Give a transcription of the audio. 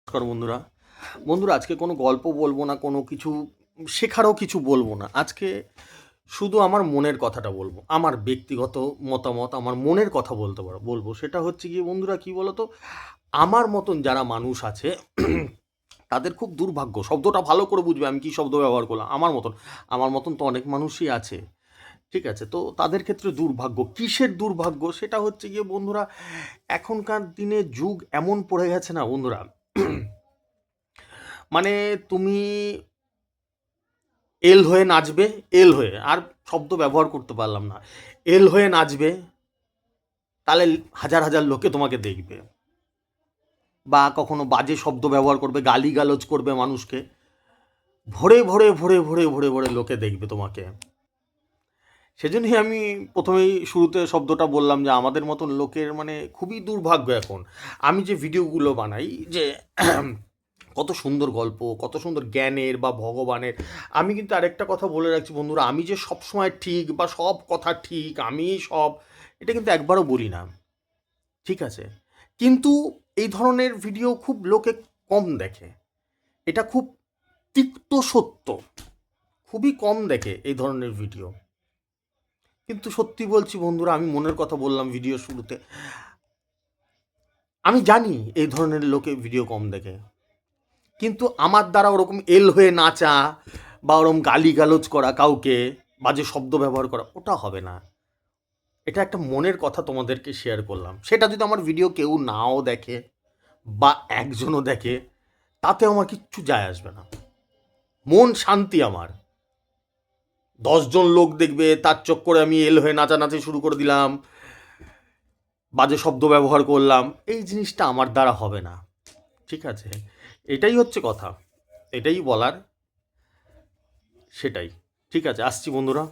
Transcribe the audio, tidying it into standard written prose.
নমস্কার বন্ধুরা। বন্ধুরা, আজকে কোনো গল্প বলবো না, কোনো কিছু শেখারও কিছু বলবো না। আজকে শুধু আমার মনের কথাটা বলবো, আমার ব্যক্তিগত মতামত, আমার মনের কথা বলবো। সেটা হচ্ছে গিয়ে বন্ধুরা, কী বলো তো, আমার মতন যারা মানুষ আছে তাদের খুব দুর্ভাগ্য। শব্দটা ভালো করে বুঝবে আমি কী শব্দ ব্যবহার করলাম। আমার মতন তো অনেক মানুষই আছে, ঠিক আছে? তো তাদের ক্ষেত্রে দুর্ভাগ্য, কিসের দুর্ভাগ্য? সেটা হচ্ছে গিয়ে বন্ধুরা, এখনকার দিনে যুগ এমন পড়ে গেছে না বন্ধুরা, মানে তুমি এল হয়ে নাচবে, এল হয়ে, আর শব্দ ব্যবহার করতে পারলাম না, এল হয়ে নাচবে, তাহলে হাজার হাজার লোকে তোমাকে দেখবে। বা কখনো বাজে শব্দ ব্যবহার করবে, গালিগালাজ করবে মানুষকে, ভরে ভরে ভরে ভরে ভরে ভরে লোকে দেখবে তোমাকে। সেজন্যই আমি প্রথমেই শুরুতে শব্দটা বললাম যে আমাদের মতন লোকের মানে খুবই দুর্ভাগ্য এখন। আমি যে ভিডিওগুলো বানাই, যে কত সুন্দর গল্প, কত সুন্দর জ্ঞানের বা ভগবানের, আমি কিন্তু আরেকটা কথা বলে রাখছি বন্ধুরা, আমি যে সব সময় ঠিক বা সব কথা ঠিক, আমি সব, এটা কিন্তু একবারও বলি না, ঠিক আছে? কিন্তু এই ধরনের ভিডিও খুব লোকে কম দেখে, এটা খুব তিক্ত সত্য, খুবই কম দেখে এই ধরনের ভিডিও। কিন্তু সত্যি বলছি বন্ধুরা, আমি মনের কথা বললাম ভিডিও শুরুতে, আমি জানি এই ধরনের লোকে ভিডিও কম দেখে, কিন্তু আমার দ্বারা ওরকম এল হয়ে নাচা বা ওরকম গালিগালাজ করা, কাউকে বাজে শব্দ ব্যবহার করা, ওটা হবে না। এটা একটা মনের কথা তোমাদেরকে শেয়ার করলাম। সেটা যদি আমার ভিডিও কেউ নাও দেখে বা একজনও দেখে, তাতে আমার কিচ্ছু যায় আসবে না, মন শান্তি আমার। 10জন লোক দেখবে, তার চক্করে আমি এল হয়ে নাচানাচি শুরু করে দিলাম, বাজে শব্দ ব্যবহার করলাম, এই জিনিসটা আমার দ্বারা হবে না, ঠিক আছে? এটাই হচ্ছে কথা, এটাই বলার, সেটাই। ঠিক আছে, আসছি বন্ধুরা।